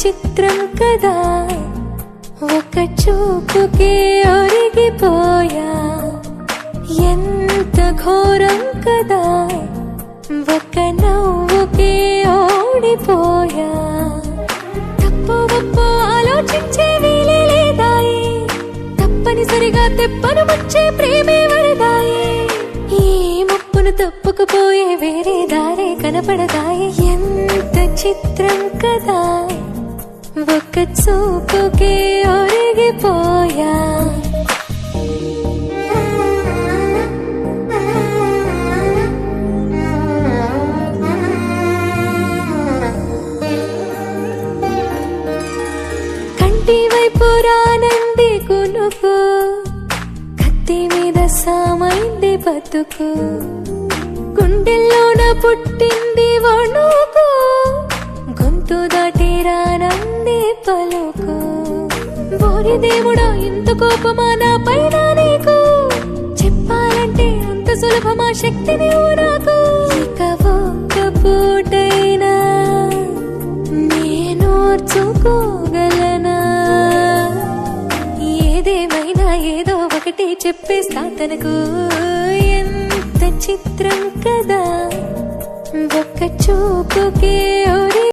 చిత్రం కదా, ఒక చూపుకే ఒరిగిపోయా. ఎంత ఘోరం కదా, ఒక నవ్వుకే ఓడిపోయా. తప్పు ఒప్పో ఆలోచించే వీలే లేదాయే, తప్పనిసరిగా తెప్పను వచ్చే ప్రేమే వరదాయే. ఈ ముప్పును తప్పుకుపోయే వేరే దారే కనపడదాయే. ఎంత చిత్రం కదా, ఒక చూపుకే ఒరిగిపోయా. కంటి వైపు రానంది కునుకు, కత్తి మీద సామైంది బతుకు. గుండెల్లోన పుట్టింది వణుకు, గొంతు దాటి రానంది పలుకు. ఓరి దేవుడా ఇంత కోపమా నా పైన నీకు, చెప్పాలంటే అంత సులభమా శక్తిని నాకు. ఇక ఒక్క పూటైనా నేనోర్చుకోగలనా, ఏదేమైనా ఏదో ఒకటి చెప్పేస్తా తనకు. ఎంత చిత్రం కదా, ఒక్క చూపుకే